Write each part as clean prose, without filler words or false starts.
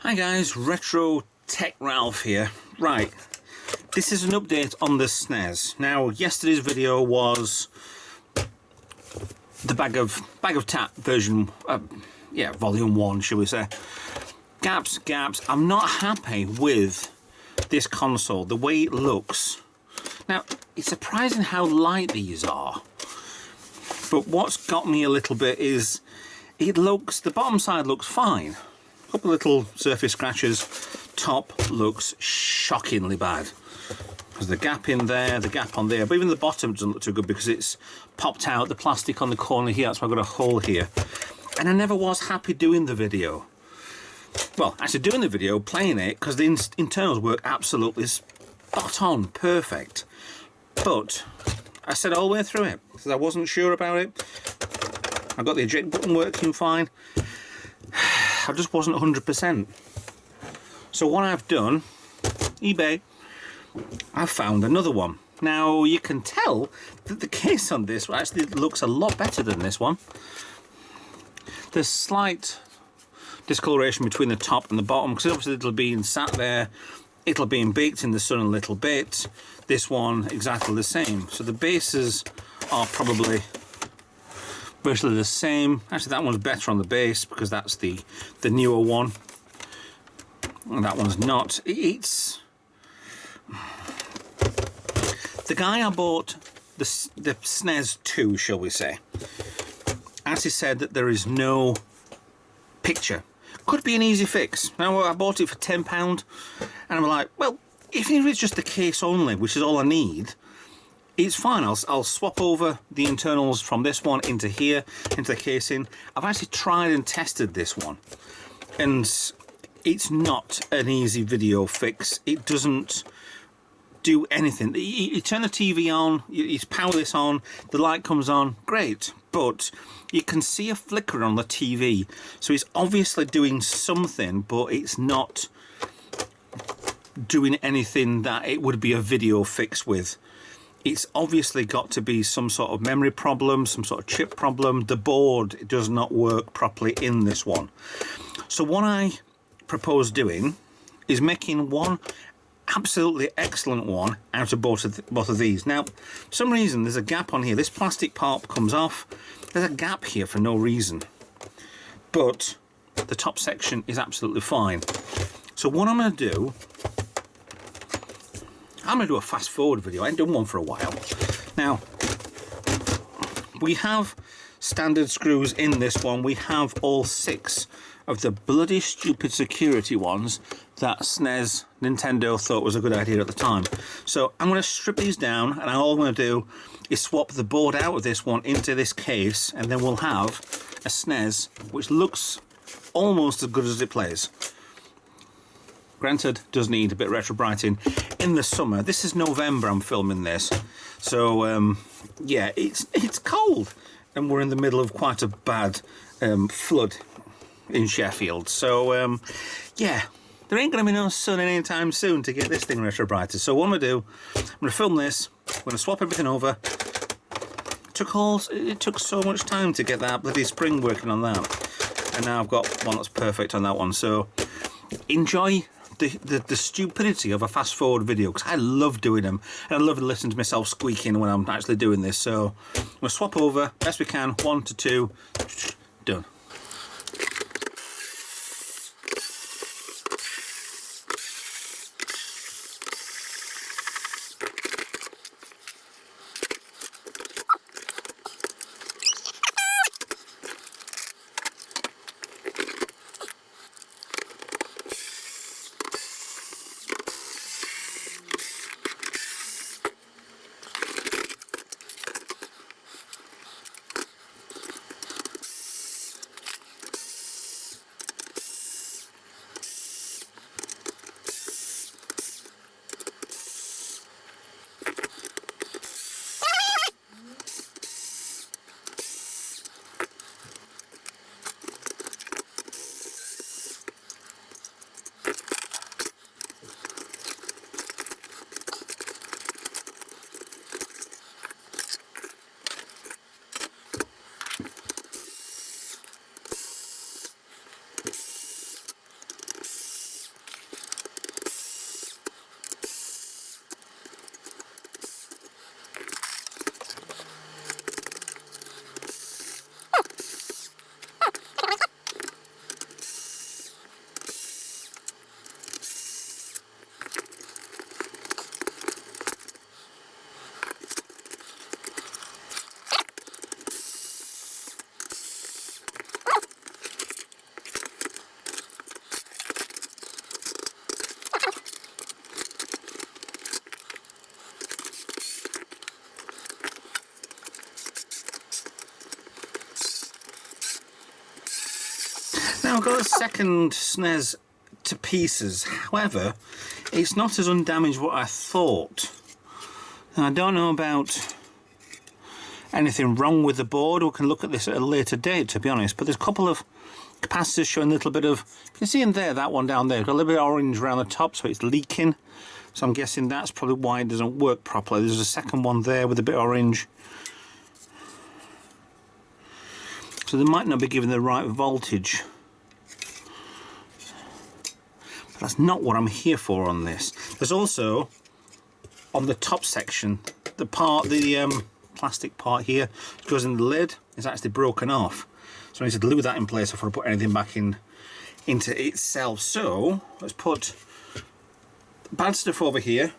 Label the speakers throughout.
Speaker 1: Hi guys, Retro Tech Ralph here. Right, this is an update on the SNES. Now, yesterday's video was the bag of tap version, yeah, volume 1, shall we say. Gaps. I'm not happy with this console, the way it looks. Now, it's surprising how light these are. But what's got me a little bit is the bottom side looks fine. A couple of little surface scratches. Top looks shockingly bad. There's the gap in there, the gap on there, but even the bottom doesn't look too good because it's popped out, the plastic on the corner here, that's why I've got a hole here. And I never was happy doing the video. Well, actually doing the video, playing it, because the internals work absolutely spot on, perfect. But I said all the way through it, because I wasn't sure about it. I got the eject button working fine. I just wasn't 100%. So what I've done, eBay, I've found another one. Now you can tell that the case on this actually looks a lot better than this one. There's slight discoloration between the top and the bottom because obviously it'll be sat there, it'll be baked in the sun a little bit. This one exactly the same. So the bases are probably virtually the same. Actually, that one's better on the base because that's the newer one, and that one's not. It's the guy I bought the SNES 2, shall we say, actually said that there is no picture. Could be an easy fix. Now I bought it for £10, and I'm like, well, if it's just the case only, which is all I need, it's fine. I'll swap over the internals from this one into here, into the casing. I've actually tried and tested this one, and it's not an easy video fix. It doesn't do anything. You turn the TV on, you power this on, the light comes on, great, but you can see a flicker on the TV. So it's obviously doing something, but it's not doing anything that it would be a video fix with. It's obviously got to be some sort of memory problem, some sort of chip problem. The board does not work properly in this one. So what I propose doing is making one absolutely excellent one out of both of these. Now, for some reason there's a gap on here. This plastic part comes off. There's a gap here for no reason. But the top section is absolutely fine. So what I'm going to do, I'm going to do a fast forward video. I ain't done one for a while. Now, we have standard screws in this one. We have all 6 of the bloody stupid security ones that SNES Nintendo thought was a good idea at the time. So I'm going to strip these down, and all I'm going to do is swap the board out of this one into this case, and then we'll have a SNES which looks almost as good as it plays. Granted, does need a bit of retro brighting in the summer. This is November I'm filming this, so yeah, it's cold, and we're in the middle of quite a bad flood in Sheffield. So yeah, there ain't going to be no sun anytime soon to get this thing retro brighter. So what I'm going to do, I'm going to film this, I'm going to swap everything over. It took so much time to get that bloody spring working on that, and now I've got one that's perfect on that one. So enjoy the stupidity of a fast forward video, because I love doing them, and I love listening to myself squeaking when I'm actually doing this. So we'll swap over best we can, 1 to 2, done. I've got a second SNES to pieces. However, it's not as undamaged what I thought. Now, I don't know about anything wrong with the board. We can look at this at a later date, to be honest. But there's a couple of capacitors showing a little bit of, you can see in there, that one down there, got a little bit of orange around the top, so it's leaking. So I'm guessing that's probably why it doesn't work properly. There's a second one there with a bit orange. So they might not be giving the right voltage. But that's not what I'm here for on this. There's also, on the top section, the plastic part here that goes in the lid is actually broken off. So I need to glue that in place before I put anything back into itself. So let's put bad stuff over here,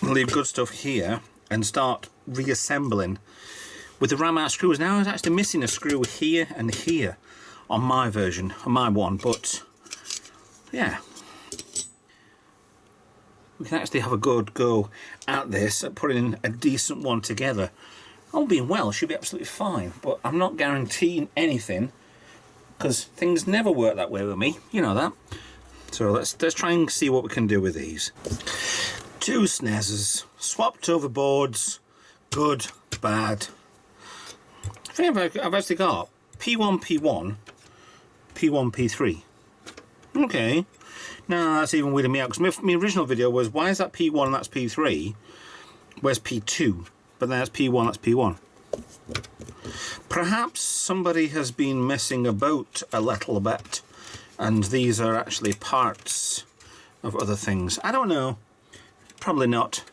Speaker 1: leave good stuff here, and start reassembling with the ram out screws. Now I was actually missing a screw here and here on my version, on my one, but yeah, we can actually have a good go at this, at putting a decent one together. All being well, should be absolutely fine, but I'm not guaranteeing anything because things never work that way with me, you know that. So let's try and see what we can do with these. 2 SNESs, swapped over boards, good, bad. I think I've actually got P1, P1, P1, P3. Okay, now that's even weirding me out because my original video was, why is that P1 and that's P3? Where's P2? But then that's P1, that's P1. Perhaps somebody has been messing about a little bit and these are actually parts of other things. I don't know. Probably not.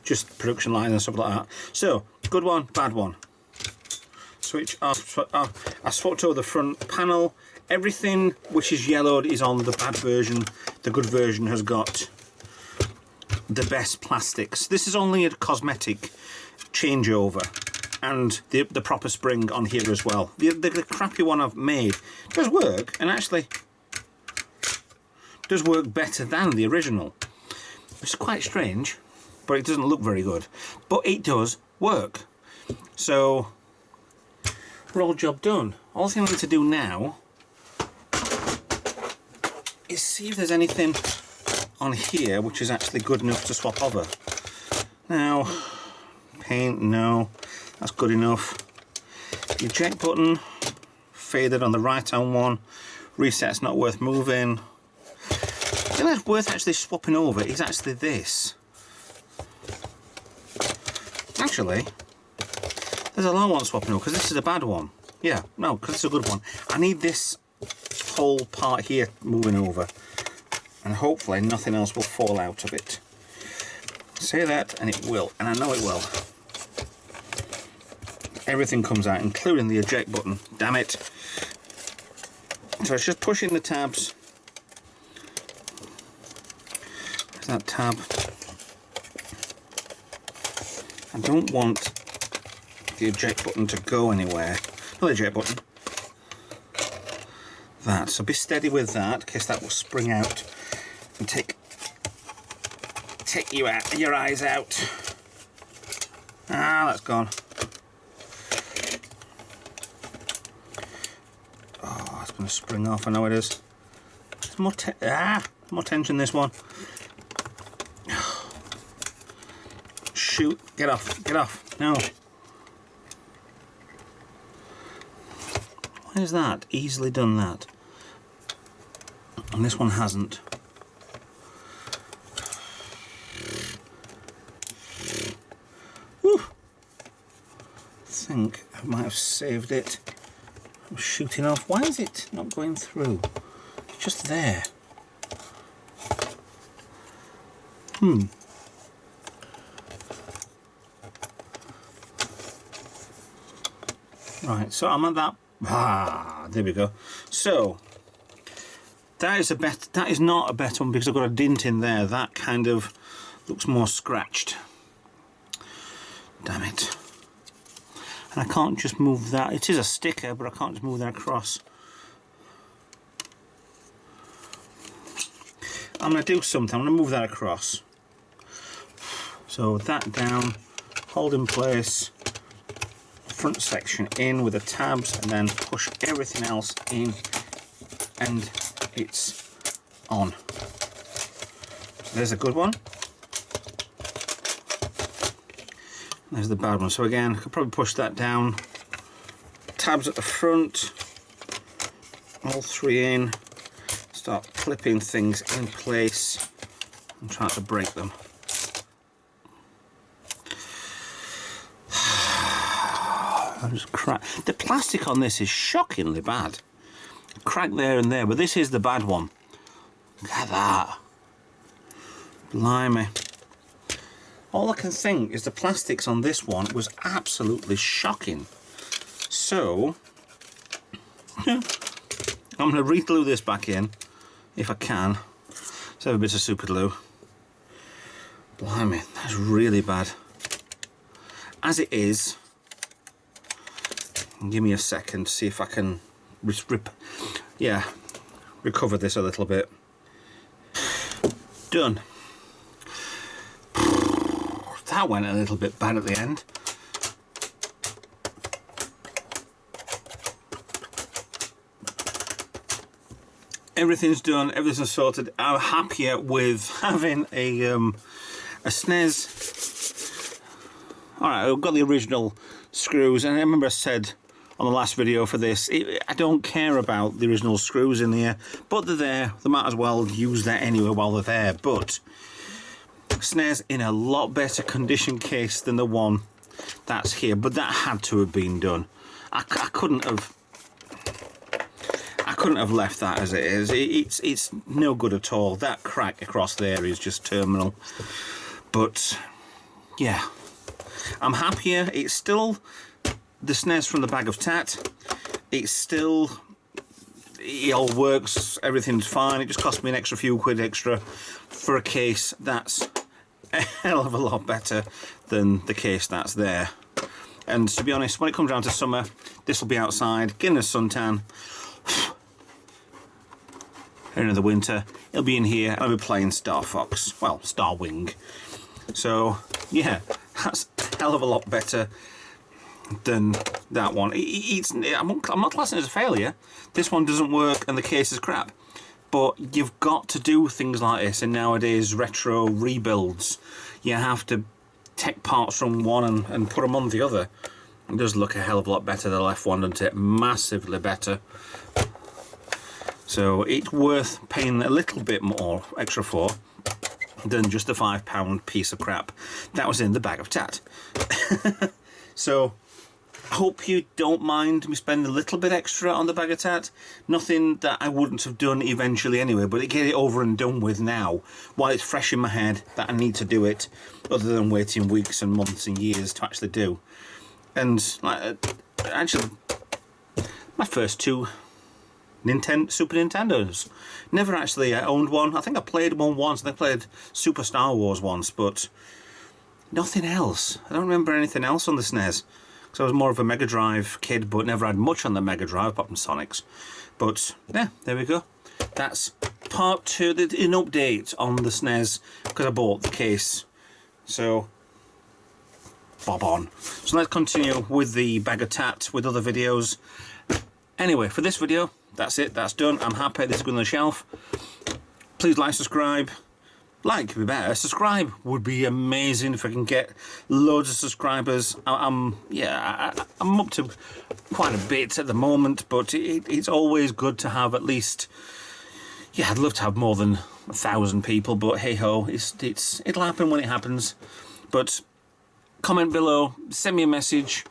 Speaker 1: Just production line and stuff like that. So, good one, bad one. Switch off. I swapped over the front panel. Everything which is yellowed is on the bad version. The good version has got the best plastics. This is only a cosmetic changeover, and the proper spring on here as well. The crappy one I've made does work, and actually does work better than the original. It's quite strange, but it doesn't look very good. But it does work. So we're all job done. All thing I need to do now is see if there's anything on here which is actually good enough to swap over. Now, paint, no, that's good enough. The eject button, faded on the right hand one. Reset's not worth moving. The thing that's worth actually swapping over is actually this. Actually, there's a low one swapping over because this is a bad one. Yeah, no, because it's a good one. I need this whole part here moving over, and hopefully nothing else will fall out of it. Say that and it will, and I know it will. Everything comes out, including the eject button. Damn it. So it's just pushing the tabs. There's that tab. I don't want the eject button to go anywhere. Not the eject button. That. So be steady with that, in case that will spring out and take your eyes out. Ah, that's gone. Oh, it's going to spring off. I know it is. There's more tension this one. Shoot! Get off! Get off! No. Why is that? Easily done that. And this one hasn't. Whew. I think I might have saved it. I'm shooting off. Why is it not going through? It's just there. Right, so I'm at that. There we go. So that is not a better one because I've got a dint in there. That kind of looks more scratched. Damn it. And I can't just move that. It is a sticker, but I can't just move that across. I'm going to do something. I'm going to move that across. So that down, hold in place, front section in with the tabs and then push everything else in and it's on. So there's a good one. There's the bad one. So again, I could probably push that down. Tabs at the front, all three in. Start clipping things in place. I'm trying to break them. I just crack. The plastic on this is shockingly bad. Crack there and there, but this is the bad one. Look at that. Blimey. All I can think is the plastics on this one was absolutely shocking. So, I'm going to re-glue this back in, if I can. Let's have a bit of super glue. Blimey, that's really bad. As it is, give me a second to see if I can recover this a little bit. Done. That went a little bit bad at the end. Everything's done, everything's sorted. I'm happier with having a SNES. Alright, I've got the original screws, and I remember I said on the last video for this, I don't care about the original screws in here, but they're there. They might as well use that anyway while they're there. But SNES in a lot better condition case than the one that's here, but that had to have been done. I couldn't have left that as it is. It's no good at all. That crack across there is just terminal. But yeah, I'm happier. It's still the SNES from the bag of tat. It's still, it all works, everything's fine. It just cost me an extra few quid extra for a case that's a hell of a lot better than the case that's there. And to be honest, when it comes down to summer, this will be outside, getting a suntan. In the winter, it'll be in here, and I'll be playing Star Fox, well, Star Wing. So yeah, that's a hell of a lot better than that one. I'm not classing it as a failure. This one doesn't work and the case is crap. But you've got to do things like this in nowadays retro rebuilds. You have to take parts from one and put them on the other. It does look a hell of a lot better, the left one, doesn't it? Massively better. So it's worth paying a little bit more extra for than just a £5 piece of crap that was in the bag of tat. So I hope you don't mind me spending a little bit extra on the bag of tat. Nothing that I wouldn't have done eventually anyway, but get it over and done with now while it's fresh in my head that I need to do it, other than waiting weeks and months and years to actually do. And actually, my first two Super Nintendos. Never actually owned one. I think I played one once. I played Super Star Wars once, but nothing else. I don't remember anything else on the SNES. Because I was more of a Mega Drive kid, but never had much on the Mega Drive, apart from Sonic's. But yeah, there we go. That's part 2, an update on the SNES, because I bought the case. So, bob on. So let's continue with the bag of tat with other videos. Anyway, for this video, that's it, that's done. I'm happy, this is going on the shelf. Please like, subscribe. Like would be better. Subscribe would be amazing if I can get loads of subscribers. I'm up to quite a bit at the moment, but it's always good to have at least. Yeah, I'd love to have more than 1,000 people, but hey ho, it'll happen when it happens. But comment below, send me a message,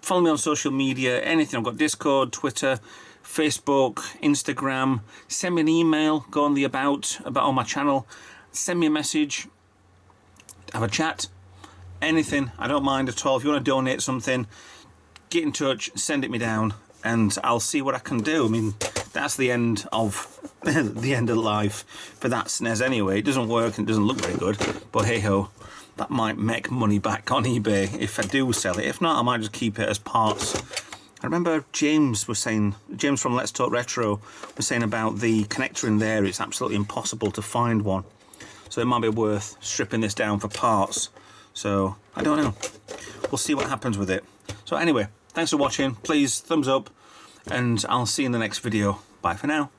Speaker 1: follow me on social media, anything. I've got Discord, Twitter, Facebook, Instagram. Send me an email. Go on the about on my channel. Send me a message, have a chat, anything. I don't mind at all. If you want to donate something, get in touch, send it me down, and I'll see what I can do. I mean, that's the end of the end of life for that SNES anyway. It doesn't work and it doesn't look very good, but hey ho, that might make money back on eBay if I do sell it. If not, I might just keep it as parts. I remember James from Let's Talk Retro was saying about the connector in there. It's absolutely impossible to find one. So it might be worth stripping this down for parts. So, I don't know. We'll see what happens with it. So anyway, thanks for watching. Please thumbs up, and I'll see you in the next video. Bye for now.